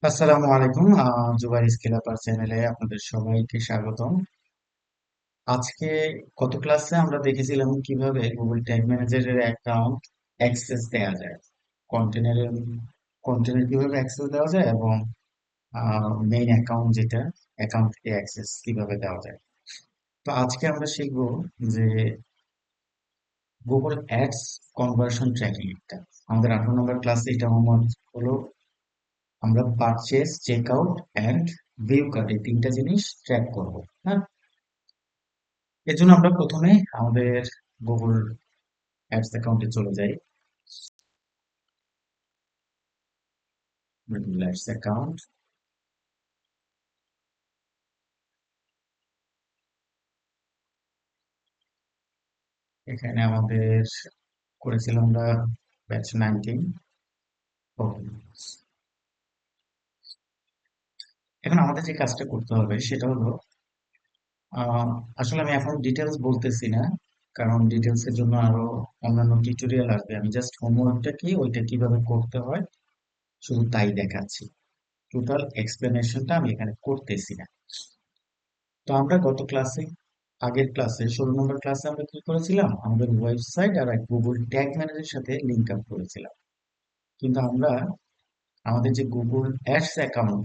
আসসালামু আলাইকুম। জুবাইর স্কিল আপার চ্যানেলে আপনাদের সবাইকে স্বাগতম। আজকে গত ক্লাসে আমরা দেখেছিলাম কিভাবে গুগল ট্যাগ ম্যানেজারের অ্যাকাউন্ট অ্যাক্সেস দেওয়া যায়, কন্টেনারের কন্টেনার কিভাবে অ্যাক্সেস দেওয়া যায় এবং মেইন অ্যাকাউন্ট যেটা অ্যাকাউন্টকে অ্যাক্সেস কিভাবে দেওয়া যায়। তো আজকে আমরা শিখবো যে গুগল অ্যাডস কনভার্সন ট্র্যাকিং একটা আমাদের 18 নম্বর ক্লাসে এটা হোমওয়ার্ক হলো। আমরা purchase, check out and view card এই তিনটা জিনিস ট্র্যাক করবো। হ্যাঁ, এর জন্য আমরা প্রথমে আমাদের গুগল অ্যাডস অ্যাকাউন্টে চলে যাই। গুগল অ্যাডস অ্যাকাউন্ট, এখানে আমাদের করেছিলাম আমরা ব্যাচ 19। এখন আমাদের যে কাজটা করতে হবে সেটা হলো, আহ, আসলে আমি এখন ডিটেলস বলতেছি না, কারণ ডিটেলস এর জন্য আরো অন্যান্য টিউটোরিয়াল আসবে। আমি জাস্ট হোমওয়ার্কটা কি ওইটা কিভাবে করতে হয় শুধু তাই দেখাচ্ছি। টোটাল এক্সপ্লেনেশনটা আমি এখানে করতেছি না। তো আমরা গত ক্লাসে, আগের ক্লাসে 16 নম্বর ক্লাসে আমরা কি করেছিলাম, আমাদের ওয়েবসাইট আর গুগল ট্যাগ ম্যানেজারের সাথে লিংক আপ করেছিলাম। কিন্তু আমরা আমাদের যে গুগল অ্যাডস অ্যাকাউন্ট,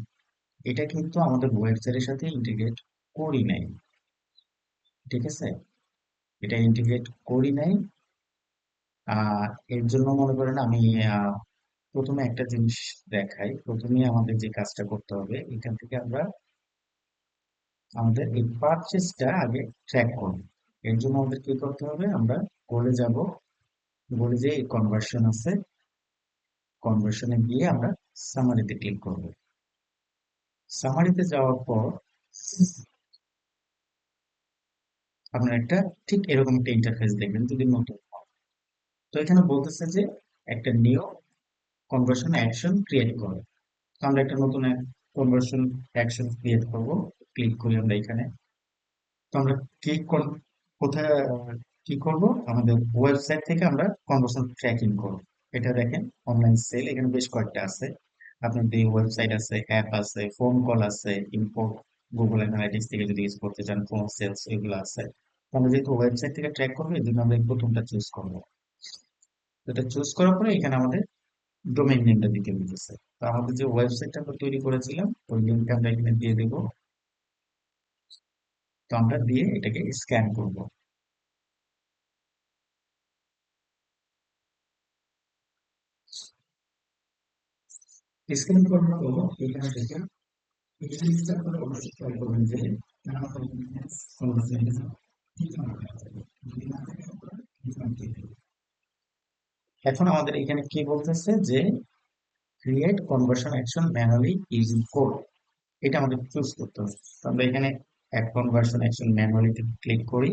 এটা কিন্তু আমাদের ওয়েবসাইটের সাথে ইন্টিগ্রেট করি নাই। ঠিক আছে, এটা ইন্টিগ্রেট করি নাই। এর জন্য মনে করেন আমি আহ, প্রথমে একটা জিনিস দেখাই। প্রথমে আমাদের যে কাজটা করতে হবে, এখান থেকে আমরা আমাদের এই পারচেসটা আগে ট্র্যাক করব। এর জন্য আমাদের কি করতে হবে, আমরা গোলে যাব। গোলে যে কনভার্সন আছে, কনভার্সনে গিয়ে আমরা সামারিতে ক্লিক করব। সামারিতে যাওয়ার পর আপনার একটা ঠিক এরকম একটা ইন্টারফেস দেখবেন যদি নতুন হন। তো এখানে বলতেছে যে একটা নিউ কনভার্সন অ্যাকশন ক্রিয়েট করো। তো আমরা একটা নতুন কনভার্সন অ্যাকশন ক্রিয়েট করব। ক্লিক করি আমরা এখানে। তো আমরা ক্লিক কোথায় কি করব, আমাদের ওয়েবসাইট থেকে আমরা কনভার্সন ট্র্যাকিং করব। এটা দেখেন, অনলাইন সেল এখানে বেশ কয়েকটা আছে। আপনার এই ওয়েবসাইট আছে, অ্যাপ আছে, ফোন কল আছে, ইম্পোর্ট গুগল অ্যানালাইটিক্স থেকে যদি ইউজ করতে চান, ফোন সেলস এগুলো আছে। তো আমরা যেহেতু ওয়েবসাইট থেকে ট্র্যাক করবো, এই জন্য আমরা এই প্রথমটা চুজ করবো। এটা চুজ করার পরে এখানে আমাদের ডোমেইন নেমটা দিতে বলতেছে। তো আমাদের যে ওয়েবসাইটটা আমরা তৈরি করেছিলাম ওই লিঙ্কটা আমরা এখানে দিয়ে দেবো। তো আমরা দিয়ে এটাকে স্ক্যান করব। স্ক্যান করার পর এখানে দেখেন, এই জিনিসটা আপনারা অবশ্যই খেয়াল করবেন যে আমাদের কনভার্সেশন ঠিক হবে। যদি না থাকে আমরা ডিফারেন্ট দিয়ে দেব। এখন আমাদের এখানে কি বলতেছে যে create conversion action manually using code, এটা আমাদের চুজ করতে হবে। তো আমরা এখানে add conversion action manually click করি।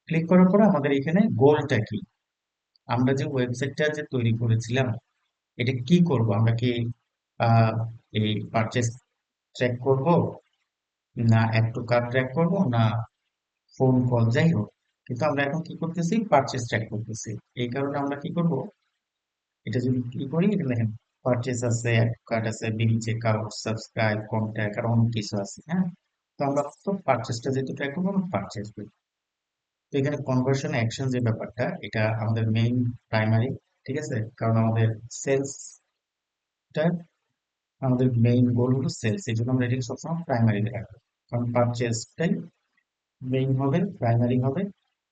ক্লিক করার পরে আমাদের এখানে গোলটা কি, আমরা যে ওয়েবসাইটটা যে তৈরি করেছিলাম এটা কি করব, আমরা কি আহ, এই পারচেস ট্র্যাক করব, না অ্যাড টু কার্ট ট্র্যাক করব, না ফোন কল, যাই হোক। কিন্তু আমরা এখন কি করতেছি, পারচেস ট্র্যাক করতেছি। এই কারণে আমরা কি করব, এটা যদি কি করি, এটা দেখেন পারচেস আছে, অ্যাড টু কার্ট আছে, বিল চেক আউট, সাবস্ক্রাইব, কন্ট্যাক্ট আর অনেক কিছু আছে। হ্যাঁ, তো আমরা তো পারচেসটা যেহেতু ট্র্যাক করবো, আমরা পারচেস করি। তো এখানে কনভার্সন অ্যাকশন যে ব্যাপারটা, এটা আমাদের মেইন প্রাইমারি। ঠিক আছে, কারণ আমাদের সেলসটা, আমাদের মেইন গোল হলো সেলস, এই জন্য আমরা এটাকে সবসময় প্রাইমারিতে রাখবো। কারণ পারচেসটাই মেইন হবে, প্রাইমারি হবে।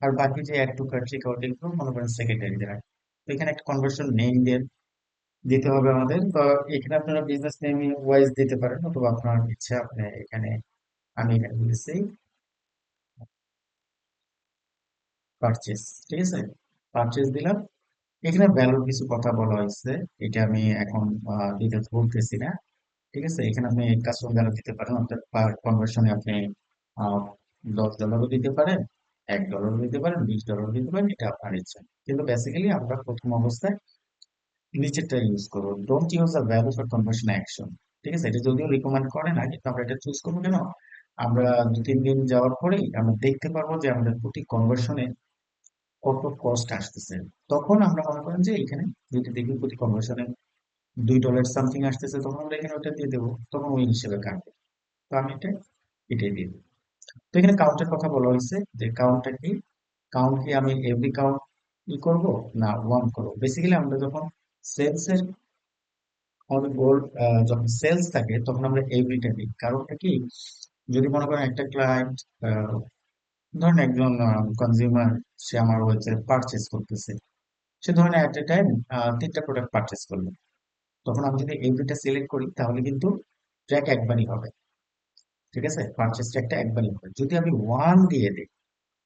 আর বাকি যে add to cart, check out এগুলো মনে করেন সেকেন্ডারিতে রাখবো। তো এখানে একটা কনভার্সন নেম দিয়ে দিতে হবে আমাদের। তো এখানে আপনারা বিজনেস নেম ওয়াইজ দিতে পারেন, অথবা আপনার ইচ্ছা আপনি এখানে, আমি এখানে দিয়েছি পারচেস। ঠিক আছে, পারচেস দিলাম। এখানে ভ্যালুর কিছু কথা বলা হয়েছে, এটা আমি এখন ডিটেলস বলতেছি না। ঠিক আছে, এখানে আপনি কাস্টমার ভ্যালু দিতে পারেন, অর্থাৎ পার কনভার্সনে আপনি আহ, $10 দিতে পারেন, $1 দিতে পারেন, $20 দিতে পারেন, এটা আপনার ইচ্ছা। কিন্তু বেসিক্যালি আমরা প্রথম অবস্থায় নিচেরটা ইউজ করবো, don't use a value for conversion action. ঠিক আছে, এটা যদিও রিকমেন্ড করে না, কিন্তু আমরা এটা চুজ করবো কেন, আমরা 2-3 দিন যাওয়ার পরেই আমরা দেখতে পারবো যে আমাদের প্রতি কনভার্সনে কত কস্ট আসতেছে। তখন আমরা মনে করেন যে এখানে যদি দেখি প্রতি কনভার্সনে $2 সামথিং আসতেছে, তখন আমরা এখানে ওটা দিয়ে দেবো, তখন ওই হিসেবে কাটবে। তো আমি এটাই দিয়ে দেবো। তো এখানে কাউন্টের কথা বলা হয়েছে, যে কাউন্টটা কি, কাউন্ট কি আমি এভরি কাউন্ট করব, না ওয়ান করবো। বেসিক্যালি আমরা যখন সেলস এর আমাদের গোল, যখন সেলস থাকে তখন আমরা এভরিটা দিই। কারণটা কি, যদি মনে করেন একটা ক্লায়েন্ট, ধরেন একজন কনজিউমার, সে আমার ওয়েবসাইট পারচেস করতেছে, সে ধরেন এট এ টাইম 3টা প্রোডাক্ট পারচেস করলো, তখন আমি যদি এভরিটা সিলেক্ট করি তাহলে কিন্তু ট্র্যাক একবারই হবে। ঠিক আছে, পারচেস ট্র্যাকটা একবারই হবে। যদি আমি ওয়ান দিয়ে দিই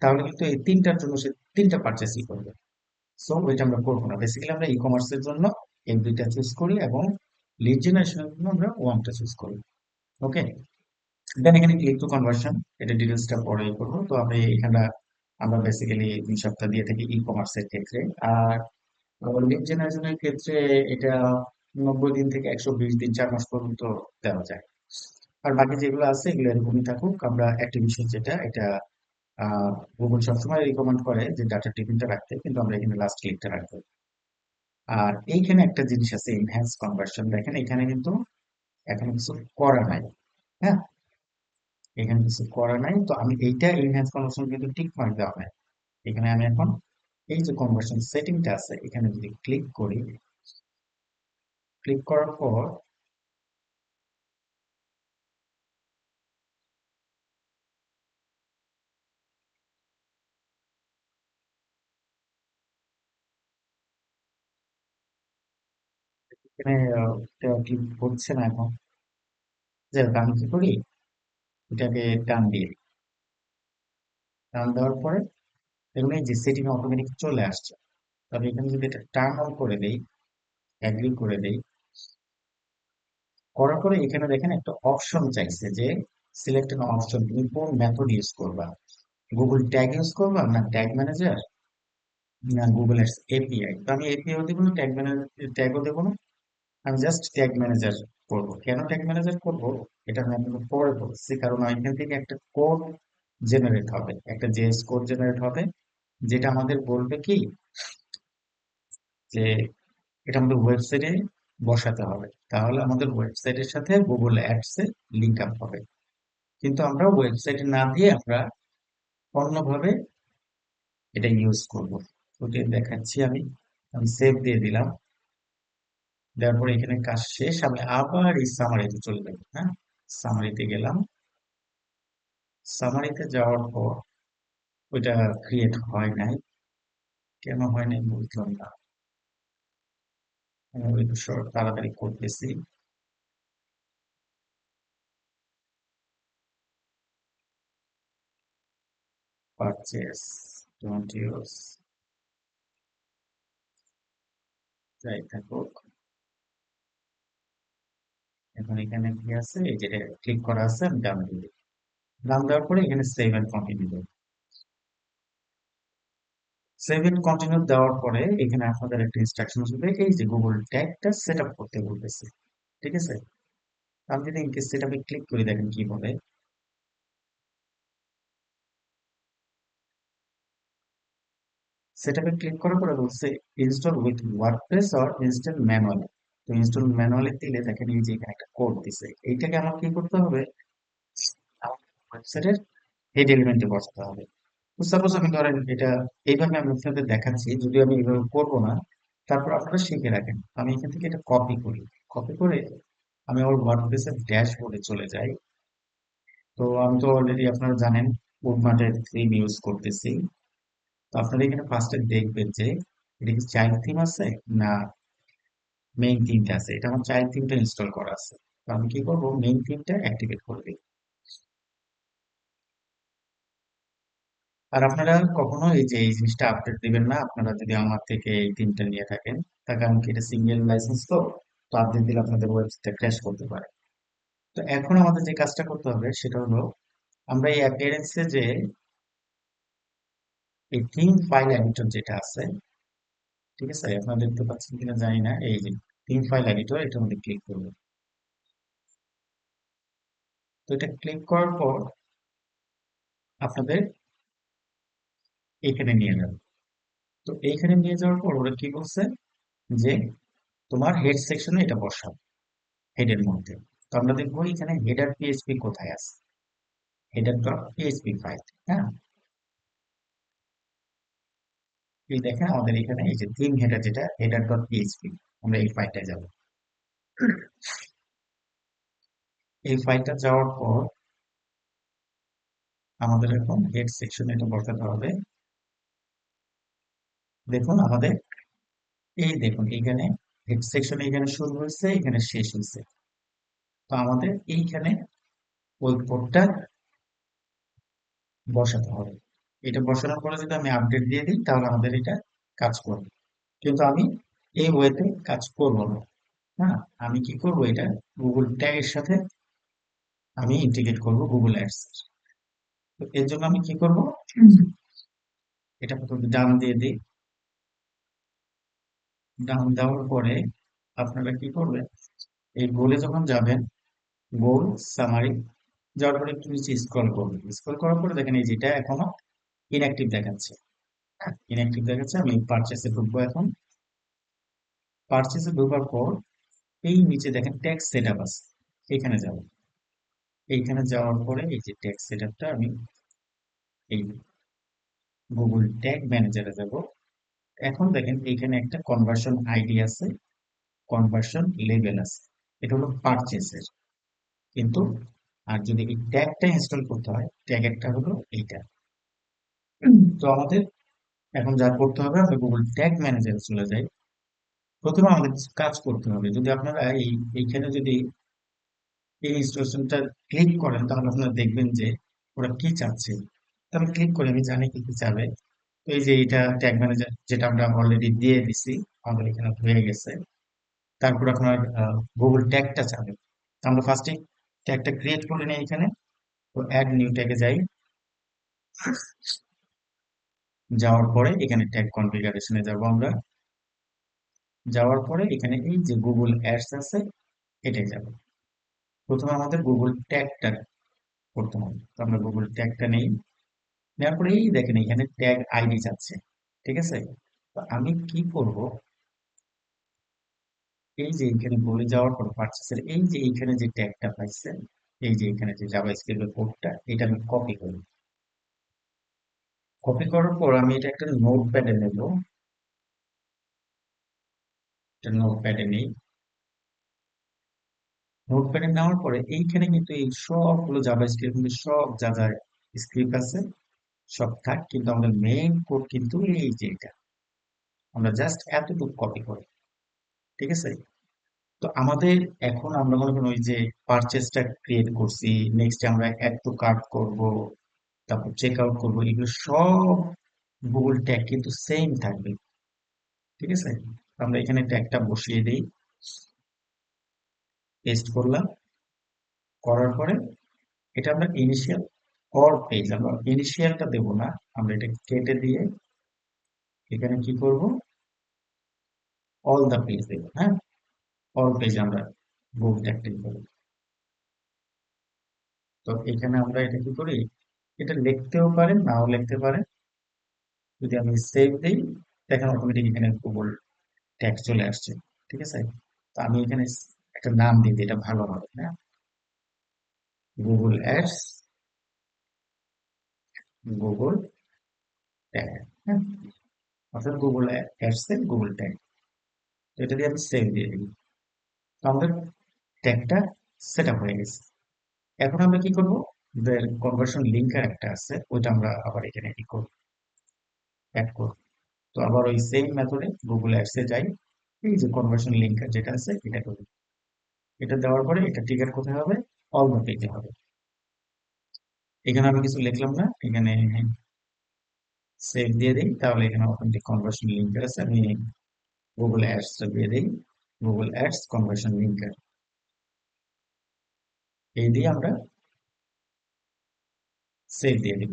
তাহলে কিন্তু এই তিনটার জন্য সে তিনটা পারচেসই করবে। সো ওইটা আমরা করবো না। বেসিক্যালি আমরা ই কমার্সের জন্য এভরিটা চুজ করি, এবং লিড জেনারেশনের জন্য আমরা ওয়ানটা চুজ করি। ওকে, দেন এখানে ক্লিক টু কনভার্সন, এটা ডিটেলসটা পরে করবো। তো আমি এখানে আমরা বেসিক্যালি 2 সপ্তাহ দিয়ে থাকি ই কমার্সের ক্ষেত্রে। আর লিড জেনারেশনের ক্ষেত্রে এটা 90 দিন থেকে 120 দিন, 4 মাস পর্যন্ত দেওয়া যায়। আর বাকি যেগুলো আছে এগুলো এরকমই থাকুক। আমরা অ্যাক্টিভিশন যেটা, এটা গুগল সবসময় রিকমেন্ড করে যে ডাটা টিপিংটা রাখতে, কিন্তু আমরা এখানে লাস্ট ক্লিকটা রাখবো। আর এইখানে একটা জিনিস আছে, এনহ্যান্স কনভার্সন। দেখেন এখানে কিন্তু এখনো কিছু করা নাই। হ্যাঁ, এখানে কিছু করা নাই, তো আমি এইটা এনহ্যান্স কনভার্সন কিন্তু টিক মার্ক দেওয়া নাই। এখানে আমি এখন এই যে কনভার্সন সেটিংটা আছে, এখানে যদি ক্লিক করি, ক্লিক করার পর এখানে এটা ক্লিক হচ্ছে না এখন। যে আমি কি করি, এটাকে টান দিয়ে দিই। টান দেওয়ার পরে দেখুন এই যে সেটিং অটোমেটিক চলে আসছে। তবে এখানে যদি এটা টার্ন অন করে দেই, অ্যাগ্রি করে দেই, করার পরে এখানে দেখেন একটা অপশন চাইছে যে সিলেক্ট এন অপশন, তুমি কোন মেথড ইউজ করবা, গুগল ট্যাগ ইউজ করবা, না ট্যাগ ম্যানেজার, না গুগল এর এপিআই। তো আমি এপিআই দেবো না, ট্যাগ ম্যানেজার ট্যাগও দেবো না, আমি জাস্ট ট্যাগ ম্যানেজার করবো। কেন ট্যাগ ম্যানেজার করবো এটা আমি আপনাকে পরে বলছি। কারণ এখান থেকে একটা কোড জেনারেট হবে, একটা জেএস কোড জেনারেট হবে, যেটা আমাদের বলবে কি, যে এটা আমাদের ওয়েবসাইটে বসাতে হবে, তাহলে আমাদের ওয়েবসাইটের সাথে গুগল অ্যাডস এ লিঙ্ক আপ হবে। কিন্তু আমরা ওয়েবসাইটে না দিয়ে আমরা অন্যভাবে এটা ইউজ করব। ওটা দেখাচ্ছি আমি। আমি সেভ দিয়ে দিলাম, দেওয়ার পরে এখানে কাজ শেষ। আমি আবার এই সামারিতে চলে যাবো। হ্যাঁ, সামারিতে গেলাম। সামারিতে যাওয়ার পর ওইটা ক্রিয়েট হয় নাই, কেন হয় নাই বুঝলাম না। আমি ওই তাড়াতাড়ি করতেছি। পারচেস, ডোন্ট ইউজ, যাই থাকুক। এখন এখানে কি আছে, এই যে ক্লিক করা আছে, আমি ডান দিয়ে দিই। ডান দেওয়ার পরে এখানে সেভ এন্ড কন্টিনিউ দেবো। সেভ এন্ড কন্টিনিউ দেওয়ার পরে এখানে আপনাদের একটা ইনস্ট্রাকশন আসবে, এই যে গুগল ট্যাগটা সেট আপ করতে বলতেছে। ঠিক আছে, আমি যদি ইনকেস সেট আপে ক্লিক করি, দেখেন কি বলে। সেট আপে ক্লিক করার পরে বলছে install with WordPress or install manually. তো ইনস্টল ম্যানুয়ালি দিলে দেখেন এই যে এখানে একটা কোড দিছে, এইটাকে আমার কি করতে হবে, আমার ওয়েবসাইটের হেড এলিমেন্টে বসাতে হবে। তো সাপোজ আমি ধরেন এটা এইভাবে আমি আপনাদের দেখাচ্ছি, যদি আমি এইভাবে করবো না, তারপর আপনারা শিখে রাখেন। আমি এখান থেকে এটা কপি করি, কপি করে আমি আমার ওয়ার্ডপ্রেসের ড্যাশবোর্ডে চলে যাই। তো আমি তো অলরেডি আপনারা জানেন উডমার্টের থিম ইউজ করতেছি। তো আপনারা এখানে ফার্স্টে দেখবেন যে এটা কি চাইল্ড থিম আছে, না মেইন থিমটা আছে। এটা আমার চাইল্ড থিমটা ইনস্টল করা আছে। তো আমি কি করবো, মেইন থিমটা অ্যাক্টিভেট করে দিই। আর আপনারা কখনো এই যে এই জিনিসটা আপডেট দিবেন না, আপনারা যদি আমার থেকে এই থিমটা নিয়ে থাকেন, তার কারণ কি, এটা সিঙ্গেল লাইসেন্স, তো তো আপডেট দিলে আপনাদের ওয়েবসাইটটা ক্র্যাশ করতে পারে। তো এখন আমাদের যে কাজটা করতে হবে সেটা হলো, আমরা এই অ্যাপিয়ারেন্সে যে এই থিম ফাইল এডিটর যেটা আছে, ঠিক আছে, আপনারা দেখতে পাচ্ছেন কিনা জানি না, এই যে থিম ফাইল এডিটর, এটার মধ্যে ক্লিক করবো। তো এটা ক্লিক করার পর আপনাদের এখানে নিয়ে যাবে। তো এইখানে নিয়ে যাওয়ার পর ওরা কি বলছে, যে তোমার হেড সেকশনে এটা বসাও, হেডের মধ্যে। তো আমরা দেখবো এখানে হেডার পিএইচপি কোথায় আছে, হেডার ডট পিএইচপি ফাইল। হ্যাঁ, এই দেখেন আমাদের এখানে এই যে থিম হেডার, যেটা হেডার ডট পিএইচপি, আমরা এই ফাইলটা যাব। এই ফাইলটা যাওয়ার পর আমাদের এখন হেড সেকশনে এটা বসাতে হবে। দেখুন আমাদের, এই দেখুন এখানে হেড সেকশনে এখানে শুরু হয়েছে, এখানে শেষ হয়েছে। তো আমাদের এইখানে ওই কোডটা বসাতে হবে। এটা বসানোর পরে যদি আমি আপডেট দিয়ে দিই তাহলে আমাদের এটা কাজ করবে। কিন্তু আমি এই ওয়েতে কাজ করব না। হ্যাঁ, আমি কি করব, এটা গুগল ট্যাগের সাথে আমি ইন্টিগ্রেট করব গুগল অ্যাডস। তো এর জন্য আমি কি করব, এটা প্রথমে ডান দিয়ে দিই। ডান দেওয়ার পরে আপনারা কি করবেন, এই গোলে যখন যাবেন, গোল সামারি যাওয়ার পরে একটু নিচে স্ক্রল করবেন। স্ক্রল করার পরে দেখেন এই যেটা এখনো ইনঅ্যাক্টিভ দেখাচ্ছে। ইনঅ্যাক্টিভ দেখাচ্ছে, আমি পারচেসে ঢুকবো এখন। পারচেসে ঢোকার পর এই নিচে দেখেন ট্যাক্স সেট আপ আছে, এখানে যাব। এইখানে যাওয়ার পরে এই যে ট্যাক্স সেট আপটা আমি এই গুগল ট্যাগ ম্যানেজারে যাব। এখন দেখেন এইখানে একটা কনভার্সন আইডি আছে, কনভার্সন লেভেল আছে, এটা হলো পারচেসের। কিন্তু আর যদি এই ট্যাগটা ইনস্টল করতে হয়, ট্যাগ একটা হলো এইটা। তো আমাদের এখন যা করতে হবে, আমরা গুগল ট্যাগ ম্যানেজারে চলে যাই। প্রথমে আমাদের কিছু কাজ করতে হবে। যদি আপনারা এইখানে যদি এই ইনস্টলেশনটা ক্লিক করেন তাহলে আপনারা দেখবেন যে ওরা কি চাচ্ছে। তো আমি ক্লিক করে আমি জানি কি কি চাবে। তো এই যে এটা ট্যাগ ম্যানেজার যেটা আমরা অলরেডি দিয়ে দিছি, আমাদের এখানে হয়ে গেছে। তারপর আপনার গুগল ট্যাগটা চাবে। তো আমরা ফার্স্টে ট্যাগটা ক্রিয়েট করে নিই এখানে। তো অ্যাড নিউ ট্যাগে যাই। যাওয়ার পরে এখানে ট্যাগ কনফিগারেশনে যাব আমরা। যাওয়ার পরে এখানে এই যে গুগল অ্যাডস আছে, এটাই যাব। প্রথমে আমাদের গুগল ট্যাগটা করতে হবে। তো আমরা গুগল ট্যাগটা নেই। নেওয়ার পরে এই দেখেন এখানে ট্যাগ আইডি চাচ্ছে। ঠিক আছে, তো আমি কি করব, এই যে এখানে বলে যাওয়ার পর পারচেসের এই যে এইখানে যে ট্যাগটা পাইছেন, এই যে এখানে যে জাভাস্ক্রিপ্টের কোডটা, এটা আমি কপি করি। কপি করার পর আমি এটা একটা নোটপ্যাডে নেব। এটা নোটপ্যাডে নেই। নোটপ্যাডে নেওয়ার পরে এইখানে কিন্তু এই সবগুলো জাভাস্ক্রিপ্ট কিন্তু সব যা যা স্ক্রিপ্ট আছে সব থাক, কিন্তু আমাদের মেইন কোড কিন্তু এই যে এটা, আমরা জাস্ট এতটুকু কপি করি। ঠিক আছে, তো আমাদের এখন আমরা মনে করি ওই যে পারচেসটা ক্রিয়েট করছি, নেক্সট আমরা অ্যাড টু কার্ট করব, তারপর চেক আউট করবো, এগুলো সব গুগল ট্যাগ কিন্তু সেম থাকবে। ঠিক আছে, আমরা এখানে ট্যাগটা বসিয়ে দিই, পেস্ট করলাম। করার পরে এটা আমরা ইনিশিয়াল অর পেজ, আমরা ইনিশিয়ালটা দেব না, আমরা এটা কেটে দিয়ে এখানে কি করব, অল দা পেজ দেব। হ্যাঁ, অল পেজ আমরা গুগল ট্যাগটা করব। তো এখানে আমরা এটা কি করি, এটা লিখতেও পারেন নাও লিখতে পারেন। যদি আমি সেভ দিই, দেখেন অটোমেটিক এখানে গুগল ট্যাগ চলে আসছে। ঠিক আছে, তো আমি এখানে একটা নাম দিই, এটা ভালো হবে। হ্যাঁ, গুগল অ্যাডস, গুগল ট্যাগ। হ্যাঁ, অর্থাৎ গুগল অ্যাডস এর গুগল ট্যাগ। তো এটা দিয়ে আমি সেভ দিয়ে দিই। তো আমাদের ট্যাগটা সেট আপ হয়ে গেছে। এখন আমরা কি করবো, কনভার্সন লিঙ্কার একটা আছে, ওইটা আমরা আবার এখানে কি করব, অ্যাড করব। তো আবার ওই সেম মেথডে গুগল অ্যাডস এ যাই, এই যে কনভার্সন লিঙ্কার যেটা আছে এটা করি। এটা দেওয়ার পরে এটা ট্রিগার কোথায় হবে, অল দ্য পেজে হবে। এখানে আমি কিছু লিখলাম না, এখানে সেভ দিয়ে দিই, তাহলে এখানে অটোমেটিক কনভার্সন লিঙ্কার আছে। আমি গুগল অ্যাডসটা দিয়ে দিই, গুগল অ্যাডস কনভার্সন লিঙ্কার, এই দিয়ে আমরা সেভ দিয়ে দিব।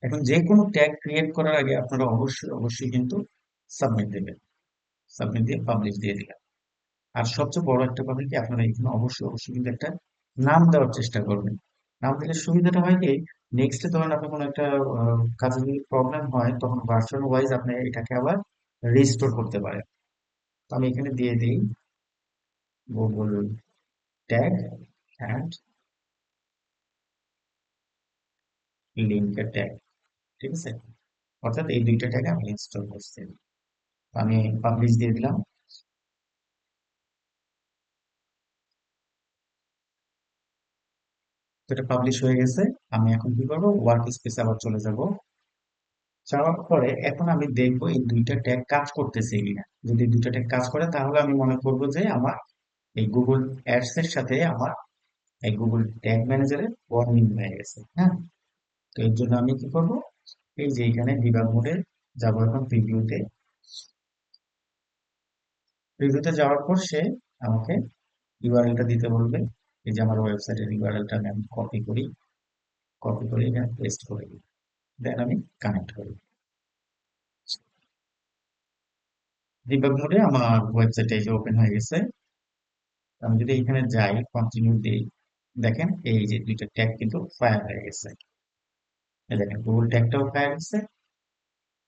এখন যে কোনো ট্যাগ ক্রিয়েট করার আগে আপনারা অবশ্যই অবশ্যই কিন্তু সাবমিট দেবেন। সাবমিট দিয়ে পাবলিশ দিয়ে দিলাম। আর সবচেয়ে বড় একটা কথা কি, আপনারা এখানে অবশ্যই অবশ্যই কিন্তু একটা নাম দেওয়ার চেষ্টা করবেন। নাম দিলে সুবিধাটা হয় কি, নেক্সটে ধরেন আপনার কোনো একটা কাজে যদি প্রবলেম হয়, তখন ভার্সন ওয়াইজ আপনি এটাকে আবার রিস্টোর করতে পারেন। তো আমি এখানে দিয়ে দিই গুগল ট্যাগ অ্যান্ড লিঙ্কের ট্যাগ, ঠিক আছে? অর্থাৎ এই দুইটা ট্যাগ আমি ইনস্টল করছি। আমি পাবলিশ দিয়ে দিলাম। তো এটা পাবলিশ হয়ে গেছে। আমি এখন কি করবো, ওয়ার্ক স্পেসে আবার চলে যাব। যাওয়ার পরে এখন আমি দেখবো এই দুইটা ট্যাগ কাজ করতেছে কিনা। যদি দুইটা ট্যাগ কাজ করে তাহলে আমি মনে করবো যে আমার এই গুগল অ্যাডস এর সাথে আমার এই গুগল ট্যাগ ম্যানেজারে ওয়ার্নিং হয়ে গেছে। হ্যাঁ, তো এর জন্য আমি কি করব, এই যে এখানে ডিবাগ মোডে যাবো, এখন প্রিভিউতে। প্রিভিউতে যাওয়ার পর সে আমাকে ইউআরএলটা দিতে বলবে। এই যে আমার ওয়েবসাইটের ইউআরএলটা আমি কপি করে এখানে পেস্ট করে দিই, দেন আমি কানেক্ট করি। ডিবাগ মোডে আমার ওয়েবসাইটে এই যে ওপেন হয়ে গেছে। আমি যদি এখানে যাই, কন্টিনিউ দিই, দেখেন এই যে দুইটা ট্যাগ কিন্তু ফায়ার হয়ে গেছে। এই দেখেন গুগল ট্যাগটাও ফায়ার গেছে,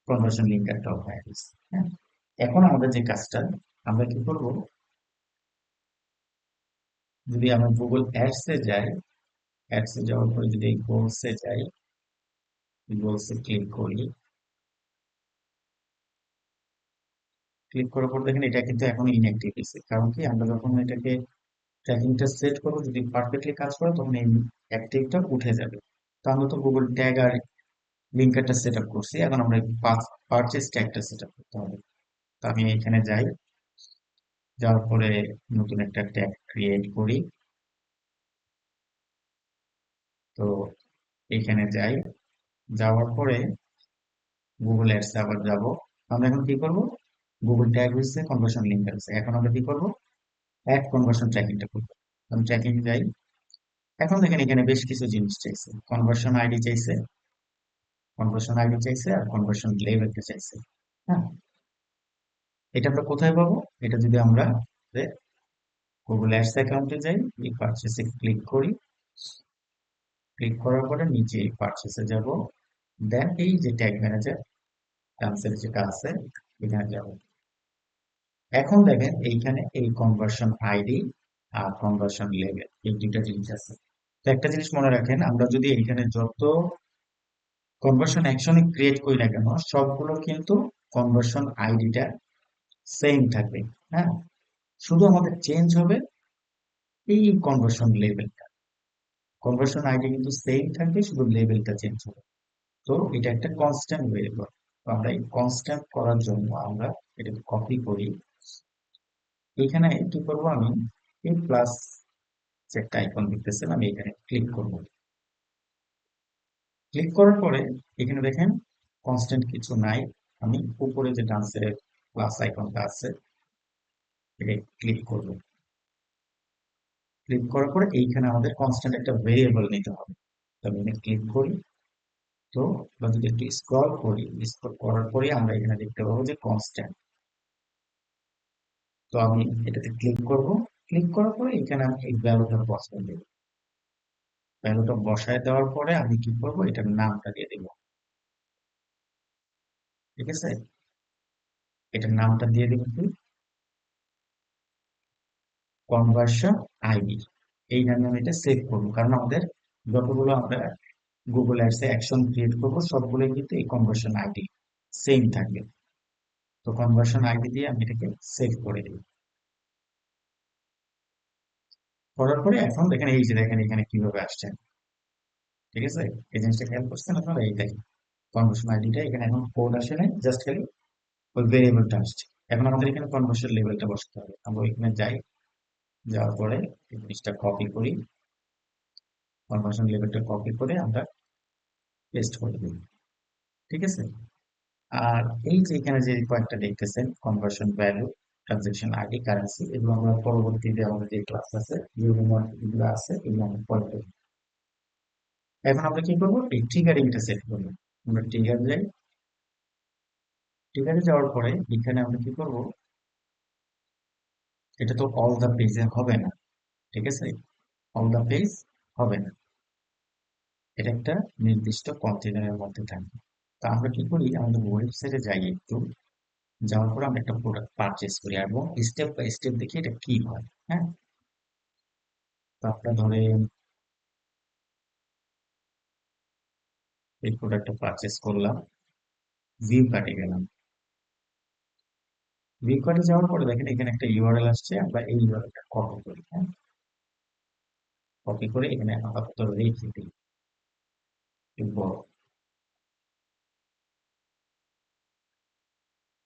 কনভার্সন লিঙ্কারটাও ফায়ার গেছে। হ্যাঁ, এখন আমাদের যে কাজটা, আমরা কি করব, যদি আমরা গুগল অ্যাডস এ যাই, অ্যাডস এ যাওয়ার পরে যদি এই গোলস এ যাই, গোলস এ ক্লিক করি, ক্লিক করার পর দেখেন এটা কিন্তু এখন ইনঅ্যাক্টিভ হয়েছে। কারণ কি, আমরা যখন এটাকে ট্র্যাকিংটা সেট করবো, যদি পারফেক্টলি কাজ করে তখন এই অ্যাক্টিভটা উঠে যাবে। তো আমরা তো গুগল ট্যাগ আর লিঙ্কারটা সেট আপ করছি, এখন আমরা পারচেজ ট্যাগটা সেট আপ করতে হবে। তো আমি এখানে যাই, যাওয়ার পরে নতুন একটা ট্যাগ ক্রিয়েট করি। তো এখানে যাই, যাওয়ার পরে গুগল অ্যাডস আবার যাব। আমরা এখন কি করব, গুগল ট্যাগ হচ্ছে, কনভার্সন লিঙ্ক আছে, এখন আমরা কি করব, অ্যাড কনভার্সন ট্র্যাকিংটা করব। আমি ট্র্যাকিং যাই। এখন দেখেন এখানে বেশ কিছু জিনিস চাইছে, কনভার্সন আইডি চাইছে আর কনভার্সন লেভেলটা চাইছে। হ্যাঁ, এটা আমরা কোথায় পাবো? এটা যদি আমরা গুগল অ্যাডস অ্যাকাউন্টে যাই, এই পারচেসে ক্লিক করি, ক্লিক করার পরে নিচে এই পারচেসে যাব, দেন এই যে ট্যাগ ম্যানেজার ক্যান্সেল যেটা আছে, এখানে যাব। এখন দেখেন এইখানে এই কনভার্সন আইডি আর কনভার্সন লেভেল, এই দুইটা জিনিস আছে। তো একটা জিনিস মনে রাখেন, আমরা যদি এখানে যত কনভার্সন অ্যাকশনই ক্রিয়েট করি না কেন, সবগুলো কিন্তু কনভার্সন আইডিটা সেম থাকবে। হ্যাঁ, শুধু আমাদের চেঞ্জ হবে এই কনভার্সন লেভেলটা। কনভার্সন আইডি কিন্তু সেম থাকবে, শুধু লেভেলটা চেঞ্জ হবে। তো এটা একটা কনস্ট্যান্ট ভেরিয়েবল। তো আমরা এই কনস্ট্যান্ট করার জন্য আমরা এটাকে কপি করি। এখানে কি করব, আমি এই প্লাস যে একটা আইকন দেখতেছেন, আমি এখানে ক্লিক করব। ক্লিক করার পরে এখানে দেখেন কনস্ট্যান্ট কিছু নাই। আমি উপরে যে ডান সাইডে প্লাস আইকনটা আছে, এটা ক্লিক করব। ক্লিক করার পরে এইখানে আমাদের কনস্ট্যান্ট একটা ভেরিয়েবল নিতে হবে। তো আমি এখানে ক্লিক করি। তো আমরা যদি একটু স্ক্রল করি, স্ক্রল করার পরে আমরা এখানে দেখতে পাবো যে কনস্ট্যান্ট। তো আমি এটাতে ক্লিক করব। ক্লিক করার পরে এখানে আমি এই ভ্যালুটা বসাই দেব। ভ্যালুটা বসায় দেওয়ার পরে আমি কি করব, এটার নামটা দিয়ে দেব। ঠিক আছে, এটার নামটা দিয়ে দেব কি, কনভার্সন আইডি। এই নামে আমি এটা সেভ করবো, কারণ আমাদের যতগুলো আমরা গুগল অ্যাডস এ অ্যাকশন ক্রিয়েট করবো সবগুলোই কিন্তু এই কনভার্সন আইডি সেম থাকবে। তো কনভার্সন আইডি দিয়ে আমি এটাকে সেভ করে দিই। করার পরে এখন দেখেন, এই যে দেখেন এখানে কিভাবে আসছে। ঠিক আছে, এই জিনিসটা খেয়াল করছেন আপনারা? এই দেখেন কনভার্সন আইডিটা এখানে এখন কোড আসে নাই, জাস্ট খালি ওই ভেরিয়েবলটা আসছে। এখন আমাদের এখানে কনভার্সন লেভেলটা বসাতে হবে। আমরা এখানে যাই, যাওয়ার পরে এই জিনিসটা কপি করি, কনভার্সন লেভেলটা কপি করে আমরা পেস্ট করে দিই। ঠিক আছে, আর এই যে এখানে যে কয়েকটা দেখতেছেন, conversion value, transaction ID, currency, এগুলো আমরা পরবর্তীতে আমাদের যে ক্লাস আছে, এগুলো আছে, এগুলো আমরা পরে করব। এখন আমরা কি করবো, এই ট্রিগারিংটা সেট করবো। আমরা ট্রিগার যাই, ট্রিগারে যাওয়ার পরে এখানে আমরা কি করব, এটা তো অল দা পেজে হবে না। ঠিক আছে, অল দা পেজ হবে না, এটা একটা নির্দিষ্ট কন্টেনারের মধ্যে থাকবে। তো আমরা কি করি, আমাদের ওয়েবসাইটে যাই একটু, যাওয়ার পর আমরা একটা প্রোডাক্ট পারচেস করি এবং স্টেপ বাই স্টেপ দেখি এটা কি হয়। হ্যাঁ, তো আমরা ধরেন এই প্রোডাক্টটা পারচেস করলাম, ভিউ কার্টে গেলাম। ভিউ কার্টে যাওয়ার পরে দেখেন এখানে একটা ইউআরএল আসছে, আমরা এই ইউআরএলটা কপি করি। হ্যাঁ, কপি করে এখানে আপাতত রেখে দিই একটু বড়।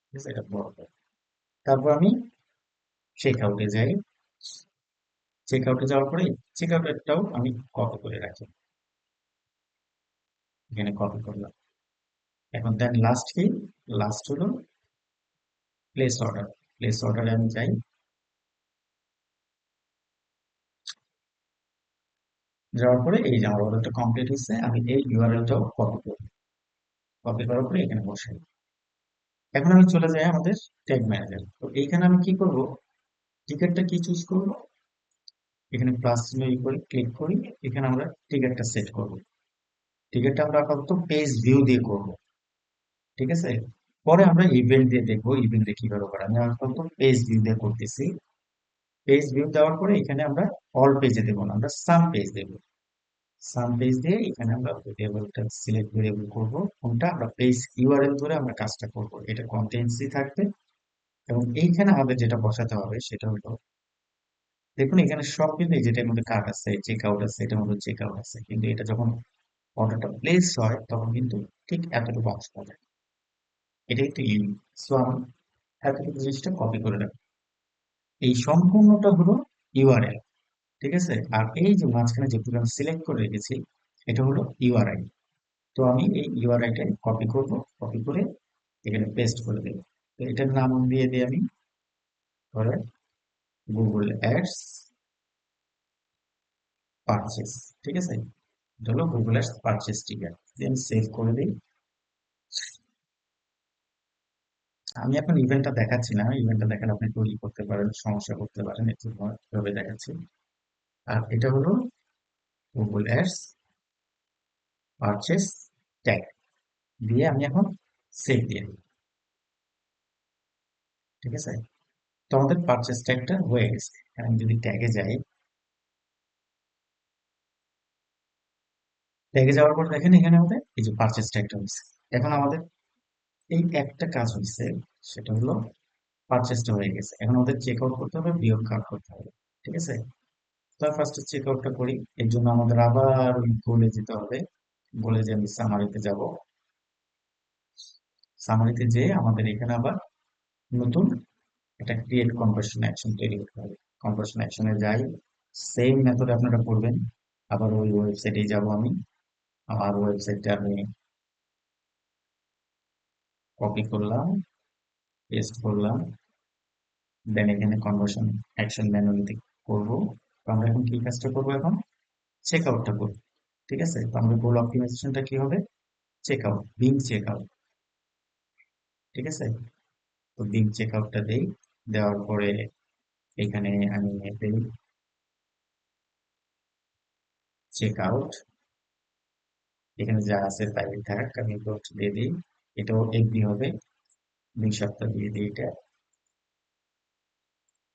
ঠিক আছে, এটা বড় করে। তারপর আমি চেক আউটে যাই। চেক আউটে যাওয়ার পরে চেক আউটেরটাও আমি কপি করে রাখি, এখানে কপি করলাম। এখন দেন লাস্ট কি, লাস্ট হলো প্লেস অর্ডার। প্লেস অর্ডারে আমি যাই, যাওয়ার পরে এই যে আমার অর্ডারটা কমপ্লিট হচ্ছে, আমি এই ইউআরএলটাও কপি করি। কপি করার পরে এখানে বসাই। এখন আমি চলে যাই আমাদের ট্যাগ ম্যানেজার। তো এইখানে আমি কি করব, টিকেটটা কি চুজ করব, এখানে প্লাস চিহ্ন করে ক্লিক করি। এখানে আমরা টিকেটটা সেট করব। টিকেটটা আমরা আপাতত পেজ ভিউ দিয়ে করব। ঠিক আছে, পরে আমরা ইভেন্ট দিয়ে দেখবো ইভেন্টে কিভাবে করা। আমি আপাতত পেজ ভিউ দিয়ে করতেছি। পেজ ভিউ দেওয়ার পরে এখানে আমরা অল পেজে দেবো না, আমরা সাম পেজ দেবো। সাম পেজ দিয়ে এখানে আমরা ভেরিয়েবলটা সিলেক্ট ভেরিয়েবল করব, কোনটা আমরা পেজ ইউআরএল ধরে আমরা কাজটা করব, এটা কন্টেন্সি থাকবে। এবং এইখানে আমাদের যেটা বসাতে হবে সেটা হলো, দেখুন এখানে সব কিন্তু এই যেটার মধ্যে কার্ট আছে, চেক আউট আছে, এটার মধ্যে চেক আউট আছে, কিন্তু এটা যখন অর্ডারটা প্লেস হয় তখন কিন্তু ঠিক এতটুকু অংশ পাওয়া যায়। এটা একটু ইউনিক। সো আমি এতটুকু জিনিসটা কপি করে রাখবো। এই সম্পূর্ণটা হলো ইউআরএল। ঠিক আছে, আর এই যে মাঝখানে যেগুলো আমি সিলেক্ট করে রেখেছি এটা হলো ইউআরআই। তো আমি এই ইউআরআইটা কপি করব, কপি করে এখানে পেস্ট করে দেবো। তো এটার নাম দিয়ে দিই আমি, ধরে গুগল অ্যাডস পারচেস। ঠিক আছে, এটা হলো গুগল অ্যাডস পারচেস টিকার দিয়ে আমি সেভ করে দিই। আমি এখন ইভেন্টটা দেখাচ্ছি না, ইভেন্টটা দেখালে আপনি তৈরি করতে পারেন, সমস্যা করতে পারেন, এর জন্য এভাবে দেখাচ্ছি। আর এটা হলো গুগল অ্যাডস পারচেস ট্যাগ দিয়ে আমি এখন সেভ দিয়ে দিই। ঠিক আছে, তো আমাদের পারচেস ট্যাগটা হয়ে গেছে। আমি যদি ট্যাগে যাই, ট্যাগে যাওয়ার পর দেখেন এখানে আমাদের এই যে পারচেস ট্যাগটা হয়েছে। এখন আমাদের এই একটা কাজ হয়েছে, সেটা হলো পারচেসটা হয়ে গেছে। এখন আমাদের চেক আউট করতে হবে, বিয়োগ কাট করতে হবে। ঠিক আছে, তো ফার্স্টে চেক আউটটা করি। এর জন্য আমাদের আবার ওই গোলে যেতে হবে। গোলে যে আমি সামারিতে যাব, সামারিতে যেয়ে আমাদের এখানে আবার নতুন একটা ক্রিয়েট কনভার্সন অ্যাকশন তৈরি করতে হবে। কনভার্সন অ্যাকশনে যাই, সেম মেথডে আপনারা করবেন। আবার ওই ওয়েবসাইটে যাব আমি, আমার ওয়েবসাইটটা আমি কপি করলাম, পেস্ট করলাম, দেন এখানে কনভার্সন অ্যাকশন ম্যানুয়ালি করবো। তো আমরা এখন কি কাজটা করবো, এখন চেক আউটটা করবো। ঠিক আছে, তো আমাদের গোল অপটিমাইজেশনটা কি হবে, check out, begin check out. ঠিক আছে, তো বিং চেক আউটটা দেই, দেওয়ার পরে এখানে আমি দিই চেক আউট। এখানে যা আছে তাই থাক, আমি ডট দিয়ে দিই। এটাও এমনি হবে, 2 সপ্তাহ দিয়ে দিই। এটা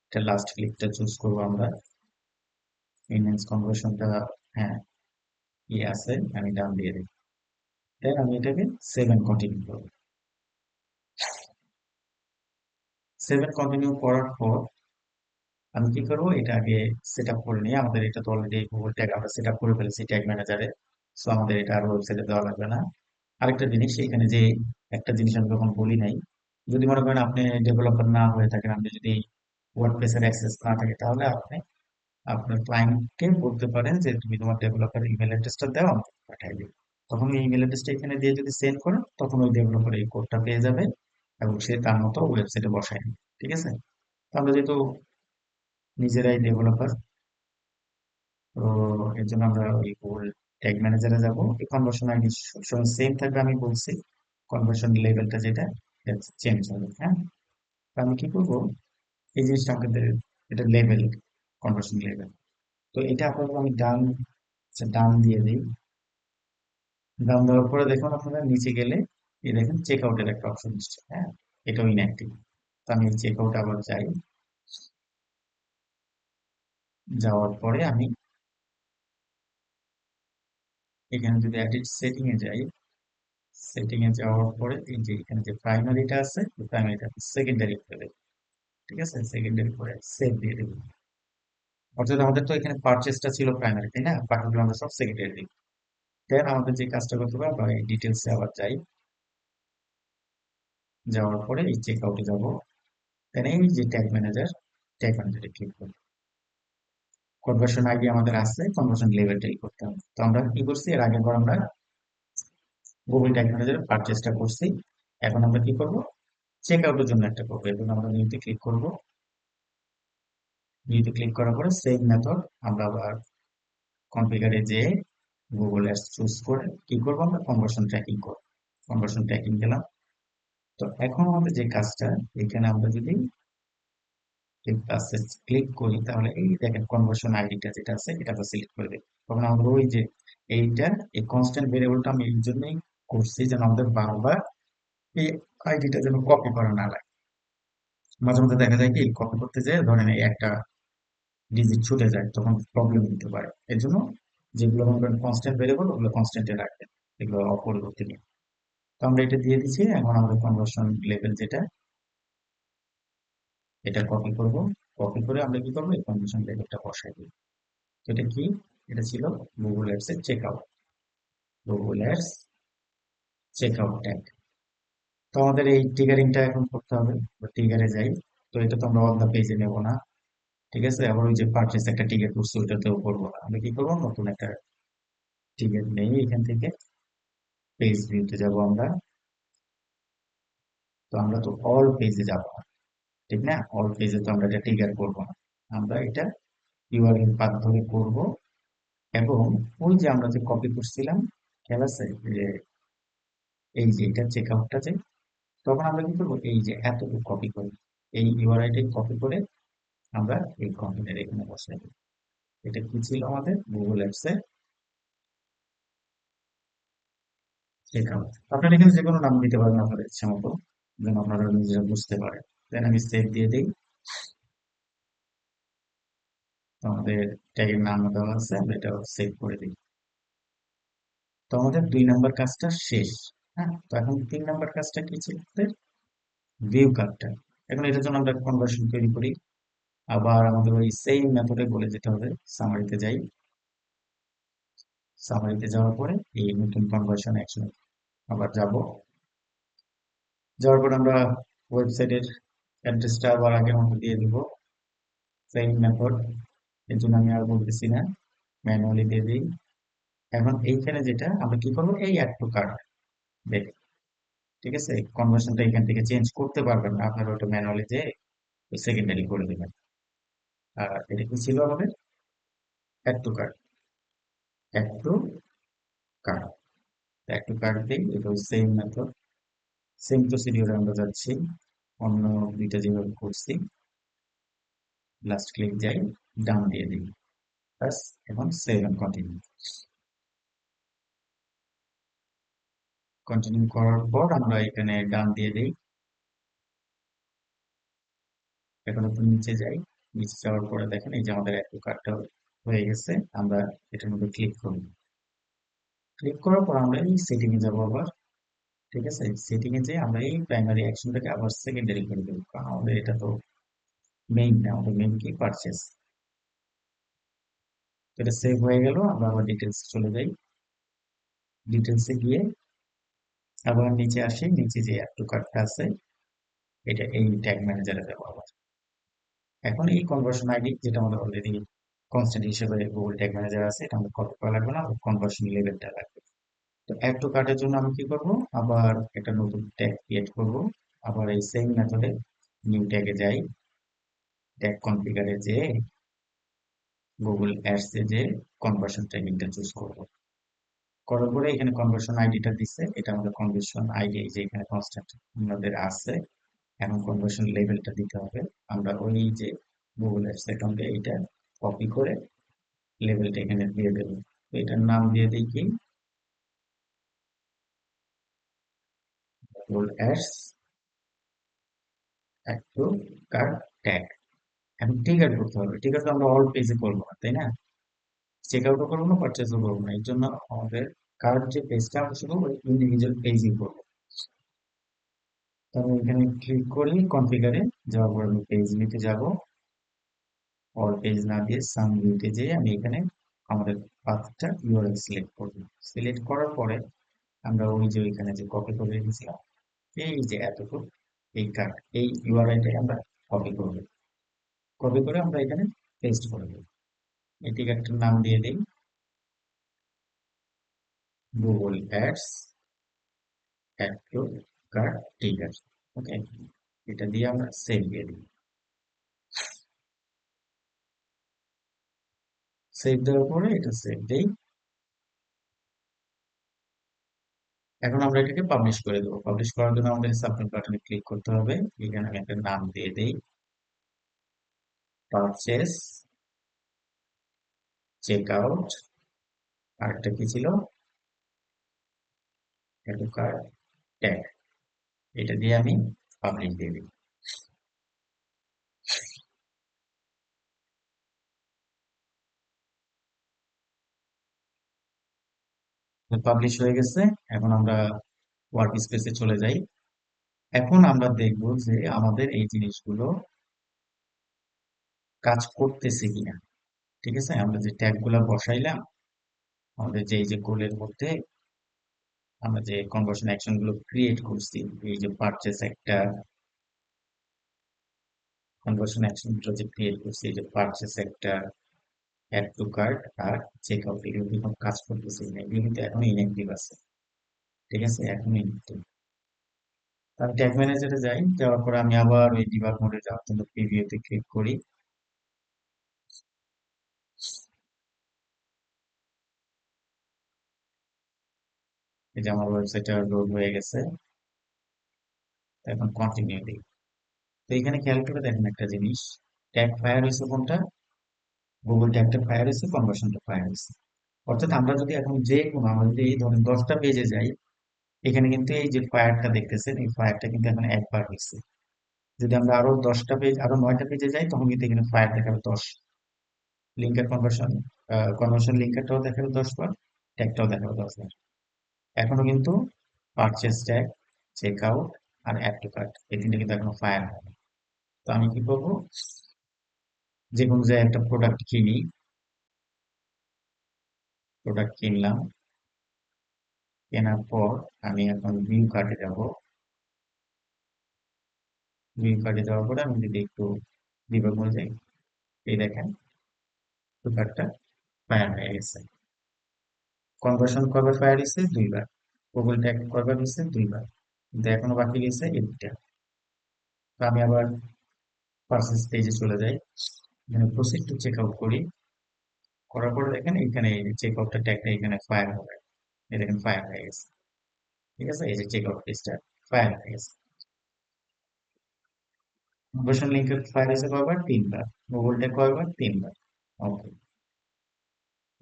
এটা লাস্ট ক্লিকটা চুজ করবো আমরা। এনহ্যান্স কনভার্সনটা, হ্যাঁ কি আছে, আমি ডান দিয়ে দিই। দেন আমি এটাকে 7 কন্টিনিউ করবো। 7 কন্টিনিউ করার পর আমি কি করবো, এটা আগে সেট আপ করে নিই। আমাদের এটা তো অলরেডি গুগল ট্যাগ আমরা সেট আপ করে ফেলেছি ট্যাগ ম্যানেজারে। সো আমাদের এটা আর ওয়েবসাইটে দেওয়া লাগবে না। আরেকটা জিনিস, এখানে যে একটা জিনিস আমি তখন বলি নাই, যদি মনে করেন আপনি ডেভেলপার না হয়ে থাকেন, আপনি যদি ওয়ার্ডপ্রেসের অ্যাক্সেস না থাকে, তাহলে আপনি আপনার ক্লায়েন্টকে বলতে পারেন যে তুমি তোমার ডেভেলপার ইমেল অ্যাড্রেসটা দাও, আমাকে পাঠিয়ে দিও। তখন ওই ইমেল অ্যাড্রেসটা এখানে দিয়ে যদি সেন্ড করেন, তখন ওই ডেভেলপার এই কোডটা পেয়ে যাবে এবং সে তার মতো ওয়েবসাইটে বসায় নেবে। ঠিক আছে, তো আমরা যেহেতু নিজেরাই ডেভেলপার, তো এর জন্য আমরা ওই গুগল ট্যাগ ম্যানেজারে যাব। এই কনভার্সন আইডি সবসময় সেম থাকবে, আমি বলছি কনভার্সন লেভেলটা যেটা চেঞ্জ হবে। হ্যাঁ, তো আমি কি করবো, এই জিনিসটা আমাকে এটা লেভেল, কনভার্সন লেভেল। তো এটা আপাতত আমি ডান, আচ্ছা ডান দিয়ে দিই। ডান দেওয়ার পরে দেখুন আপনারা নিচে গেলে এই দেখেন চেক আউটের একটা অপশন আসছে। হ্যাঁ, এটাও ইনঅ্যাক্টিভ। তো আমি চেক আউট আবার যাই, যাওয়ার পরে আমি এখানে যদি এডিট সেটিং এ যাই, সেটিং এ যাওয়ার পরে এই যে এখানে যে প্রাইমারিটা আছে এই প্রাইমারিটা সেকেন্ডারি করে দেবো। ঠিক আছে, সেকেন্ডারি করে সেভ দিয়ে দেবো। অর্থাৎ আমাদের তো এখানে পারচেসটা ছিল প্রাইমারি, তাই না? বাকিগুলো আমরা সব সেকেন্ডারি দিই। দেন আমাদের যে কাজটা করতে হবে, আমরা এই ডিটেলসে আবার যাই, যাওয়ার পরে এই চেক আউটে যাবো। দেন এই যে ট্যাগ ম্যানেজারে ক্লিক করবো। কনভার্সন আইডি আমাদের আছে, কনভার্সন লেভেলটাই করতে হবে। তো আমরা কি করছি, এর আগের বার আমরা গুগল ট্যাগ ম্যানেজারে পারচেসটা করছি। এখন আমরা কি করব, চেক আউটের জন্য একটা করবো। এবং আমরা নিউতে ক্লিক করব, নিউতে ক্লিক করার পরে সেম মেথড আমরা আবার কনফিগারে যে গুগল অ্যাডস চুজ করে কি করবো, আমরা কনভার্সন ট্র্যাকিং করব। কনভার্সন ট্র্যাকিং গেলাম। তো এখন আমাদের যে কাজটা, এখানে আমরা যদি ক্লিক করি তাহলে এই দেখেন কনভার্সন আইডিটা যেটা আছে এটা সিলেক্ট করে দেবে। তখন আমাদের ওই যে এইটা, এই কনস্ট্যান্ট ভেরিয়েবলটা আমি এই জন্যই করছি যেন আমাদের বারবার এই আইডিটা যেন কপি করা না লাগে। মাঝে মধ্যে দেখা যায় কি কপি করতে যেয়ে ধরেন এই একটা ডিজিট ছুটে যায়, তখন প্রবলেম হতে পারে। এর জন্য যেগুলো মনে করেন কনস্ট্যান্ট ভেরিয়েবল ওগুলো কনস্ট্যান্টে রাখবেন, এগুলো অপরিবর্তনীয়। তো আমরা এটা দিয়ে দিচ্ছি। এখন আমাদের কনভার্সন লেভেল যেটা, এটা কপি করব। কপি করে আমরা কি করবো, এই কনভার্সন লেভেলটা বসাই দিই। তো এটা কি, এটা ছিল গুগল অ্যাডস এর check out, Google Ads check out tag. তো আমাদের এই ট্রিগারিংটা এখন করতে হবে। ট্রিগারে যাই। তো এটা তো আমরা অল দা পেজে নেবো না, ঠিক আছে? আবার ওই যে পারচেস একটা টিকেট করছি ওইটাতেও করবো না। আমরা কি করবো, নতুন একটা টিকেট নেই এখান থেকে, পেজ ভিউতে যাব আমরা। তো আমরা তো অল পেজে যাব না, ঠিক না? অল পেজে তো আমরা এটা ট্রিগার করবো না। আমরা এটা ইউআরএল পাথ ধরে করব। এবং ওই যে আমরা যে কপি করছিলাম, খেয়াল আছে যে এই যে এটা চেক আউটটা, যে তখন আমরা কি করবো, এই যে এতটুকু কপি করি, এই ইউআরআইটাই কপি করে আমরা এই কন্টেন্টের এখানে বসাই দিই। এটা কি ছিল আমাদের গুগল অ্যাডস এর চেক আউট। আপনারা এখানে যে কোনো নাম দিতে পারেন আপনাদের ইচ্ছা মতো, যেন আপনারা নিজেরা বুঝতে পারেন। দেন আমি সেভ দিয়ে দিই। তো আমাদের ট্যাগের নাম দেওয়া আছে, আমরা এটা সেভ করে দিই। তো আমাদের 2 নম্বর কাজটা শেষ। হ্যাঁ, তো এখন 3 নম্বর কাজটা কি ছিল আমাদের, ভিউ কার্ডটা। এখন এটার জন্য আমরা কনভার্সন তৈরি করি। আবার আমাদের ওই সেম মেথডে বলে যেতে হবে, সামারিতে যাই। সামারিতে যাওয়ার পরে এই নতুন কনভার্সন অ্যাকশন আবার যাব। যাওয়ার পর আমরা ওয়েবসাইটের অ্যাড্রেসটা আবার আগের মতো দিয়ে দিব, সেম মেথড। এর জন্য আমি আর বলতেছি না, ম্যানুয়ালি দিয়ে দিই। এখন এইখানে যেটা আমরা কি করবো, এই অ্যাড টু কার্ট দেখ, ঠিক আছে? কনভার্সনটা এখান থেকে চেঞ্জ করতে পারবেন না, আপনারা ওটা ম্যানুয়ালি যে সেকেন্ডারি করে দেবেন। আর এটা কি ছিল আমাদের, add to cart, add to cart, add to cart দিই। এটা সেম মেথড, সেম প্রসিডিওরে আমরা যাচ্ছি, অন্য দুইটা যেভাবে করছি। লাস্ট ক্লিক যাই, ডান দিয়ে দিই, ব্যাস। এখন সেভ এন্ড কন্টিনিউ। কন্টিনিউ করার পর আমরা এখানে ডান দিয়ে দিই। এখন একটু নিচে যাই, নিচে যাওয়ার পরে দেখেন এই যে আমাদের অ্যাড টু কার্টটা হয়ে গেছে। আমরা এটার মধ্যে ক্লিক করব। ক্লিক করার পর আমরা এই সেটিং এ যাবো আবার, ঠিক আছে? সেটিং এ যেয়ে আমরা এই প্রাইমারি অ্যাকশনটাকে আবার সেকেন্ডারি করে দেবো, কারণ আমাদের এটা তো মেইন না, আমাদের মেইন কি পারচেস। এটা সেভ হয়ে গেল। আমরা আবার ডিটেলস চলে যাই, ডিটেলসে গিয়ে আবার নিচে আসি, নিচে যে অ্যাড টু কার্টটা আছে এটা এই ট্যাগ ম্যানেজারে দেবো আবার। এখন এই কনভার্সন আইডি যেটা আমাদের অলরেডি কনস্ট্যান্ট হিসেবে গুগল ট্যাগ ম্যানেজার আছে, এটা আমাদের কপি করা লাগবে না, কনভার্সন লেভেলটা লাগবে। তো অ্যাড টু কার্টের জন্য আমি কি করব, আবার একটা নতুন ট্যাগ ক্রিয়েট করব। আবার এই সেম মেথডে নিউ ট্যাগে যাই, ট্যাগ কনফিগারে যে গুগল অ্যাডস এ যে কনভার্সন ট্যাগিংটা চুজ করব। করার পরে এখানে কনভার্সন আইডিটা দিচ্ছে, এটা আমাদের কনভার্সন আইডি যে এখানে কনস্ট্যান্ট আমাদের আছে। এখন কনভার্সন লেভেলটা দিতে হবে। আমরা ওই যে গুগল অ্যাডস অ্যাকাউন্টে এইটা কপি করে লেভেলটা এখানে দিয়ে দেবো। তো এটার নাম দিয়ে দিই কি, Google ads add to cart tag. এখন ট্রিগার করতে হবে। ট্রিগার তো আমরা অল পেজে করবো না, তাই না? চেক আউটও করবো না, পারচেজও করবো না। এর জন্য আমাদের কার্ড যে পেজটা আমরা শুধু ওই ইন্ডিভিজুয়াল পেজই করবো। তো আমি এখানে ক্লিক করি কনফিগারে, যাওয়ার পর আমি পেজ নিতে যাবো। অল পেজ না দিয়ে সাম ভিউতে যেয়ে আমি এখানে আমাদের পাথটা ইউআরএল সিলেক্ট করবো। সিলেক্ট করার পরে আমরা ওই যে ওইখানে যে কপি করে রেখেছিলাম, এই যে এতটুকু, এই কার্ড, এই ইউআরএলটাই আমরা কপি করবো। কপি করে আমরা এখানে পেস্ট করে দেবো। এটিকে একটা নাম দিয়ে দিই, Google ads add to cart trigger. Okay, এটা দিয়ে আমরা সেভ দিয়ে দিই। সেভ দেওয়ার পরে এটা সেভ দেই। এখন আমরা এটাকে পাবলিশ করে দেবো। পাবলিশ করার জন্য আমাদের সাবমিট বাটনে ক্লিক করতে হবে। এখানে আমি একটা নাম দিয়ে দেই, পারচেস চেক আউট, আরেকটা কি ছিল, একটা কার্ট ট্যাগ। এটা দিয়ে আমি পাবলিশ দিয়ে দিই। পাবলিশ হয়ে গেছে। এখন আমরা ওয়ার্ক স্পেসে চলে যাই। এখন আমরা দেখব যে আমাদের এই জিনিসগুলো কাজ করতেছে কিনা। ঠিক আছে, আমরা যে ট্যাগ গুলা বসাইলাম, আমাদের যে এই যে গোলের মধ্যে আমরা যে কনভার্সন অ্যাকশন গুলো ক্রিয়েট করছি, এই যে পারচেস একটা কনভার্সন অ্যাকশন গুলো যে ক্রিয়েট করছি, এই যে পারচেস একটা, অ্যাড টু কার্ট আর চেক আউট, এগুলো কিন্তু কাজ করতেছে না, এগুলো কিন্তু এখন ইনঅ্যাক্টিভ আছে। ঠিক আছে, এখন ইনঅ্যাক্টিভ। আমি ট্যাগ ম্যানেজারে যাই, যাওয়ার পরে আমি আবার ওই ডিবাগ মোডে যাওয়ার জন্য প্রিভিউতে ক্লিক করি। এই যে আমার ওয়েবসাইটটা লোড হয়ে গেছে। এখন কন্টিনিউ দিই। তো এখানে খেয়াল করে দেখেন একটা জিনিস, ট্যাগ ফায়ার হয়েছে কোনটা, গুগল ট্যাগটা ফায়ার হয়েছে, কনভার্সনটা ফায়ার হয়েছে। অর্থাৎ আমরা যদি এখন যে কোনো, আমরা যদি এই ধরেন 10টা পেজে যাই, এখানে কিন্তু এই যে ফায়ারটা দেখতেছেন, এই ফায়ারটা কিন্তু এখন একবার হয়েছে। যদি আমরা আরো 10টা পেজ, আরো 9টা পেজে যাই, তখন কিন্তু এখানে ফায়ার দেখাবে 10। লিঙ্কের কনভার্সন, কনভার্সন লিঙ্কেরটাও দেখাবে 10 বার, ট্যাগটাও দেখাবে 10 বার। এখনো কিন্তু পারচেস ট্যাগ, চেক আউট আর অ্যাড টু কার্ট, এই তিনটা কিন্তু এখনো ফায়ার হয়। তো আমি কি করবো, যে কোনো জায়গায় একটা প্রোডাক্ট কিনি, প্রোডাক্ট কিনলাম, কেনার পর আমি এখন ভিউ কার্টে যাব। ভিউ কার্টে যাওয়ার পরে আমি যদি একটু ডিবাগ মোডে যাই, এই দেখেন কার্টটা ফায়ার হয়ে গেছে। কনভার্সন কয়বার ফায়ার হয়েছে, 2 বার। গুগল ট্যাগ কয়বার হয়েছে, 2 বার। কিন্তু এখনো বাকি গেছে এইটা। তো আমি আবার পারচেস পেজে চলে যাই, এখানে প্রসিড টু চেক আউট করি। করার পরে দেখেন এখানে চেক আউটটা ট্যাগটা এখানে ফায়ার হবে। এই দেখেন ফায়ার হয়ে গেছে। ঠিক আছে, এই যে চেক আউট পেজটা ফায়ার হয়ে গেছে। কনভার্সন লিঙ্কের ফায়ার হয়েছে কয়বার, 3 বার। গুগল ট্যাগ কয়বার, 3 বার। ওকে,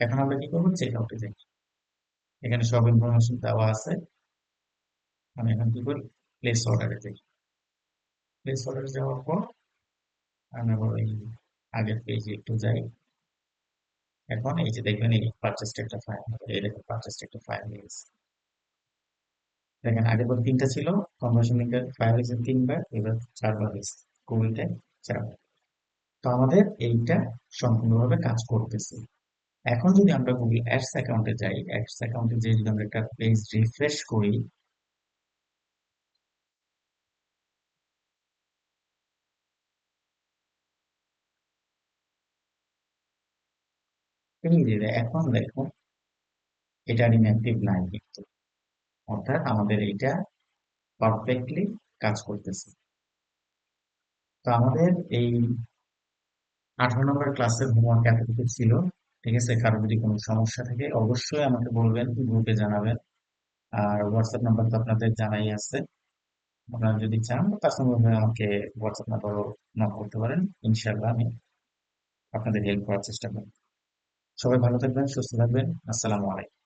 এখন আমরা কি করবো, চেক আউটে যাই। এখানে সব ইনফরমেশন দেওয়া আছে। আমি এখন কি করি, প্লেস অর্ডারে যাই। প্লেস অর্ডারে যাওয়ার পর আমি আবার ওই আগের পেজে একটু যাই। এখন এই যে দেখবেন এই পারচেস একটা ফাইল হবে, এই দেখুন পারচেস একটা ফাইল হয়ে গেছে। দেখেন আগের বার 3টা ছিল, কনভার্সন লিঙ্কের ফাইল হয়েছে 3 বার, এবার 4 বার হয়েছে। গুগলটা 4 বার। তো আমাদের এইটা সম্পূর্ণভাবে কাজ করতেছে। এখন যদি আমরা গুগল অ্যাডস অ্যাকাউন্টে যাই, অ্যাডস অ্যাকাউন্টে যে যদি আমরা একটা পেজ রিফ্রেশ করি, এই যে এখন দেখুন এটা ইনঅ্যাক্টিভ নাই কিন্তু, অর্থাৎ আমাদের এইটা পারফেক্টলি কাজ করতেছে। তো আমাদের এই 18 নম্বর ক্লাসের হোমওয়ার্ক এতটুকু ছিল। ঠিক আছে, কারো যদি কোনো সমস্যা থাকে অবশ্যই আমাকে বলবেন, গ্রুপে জানাবেন। আর হোয়াটসঅ্যাপ নাম্বার তো আপনাদের জানাই আছে। আপনারা যদি চান পার্সোনাল আমাকে হোয়াটসঅ্যাপ নাম্বারও নক করতে পারেন। ইনশাআল্লাহ আমি আপনাদের হেল্প করার চেষ্টা করব। সবাই ভালো থাকবেন, সুস্থ থাকবেন। আসসালামু আলাইকুম।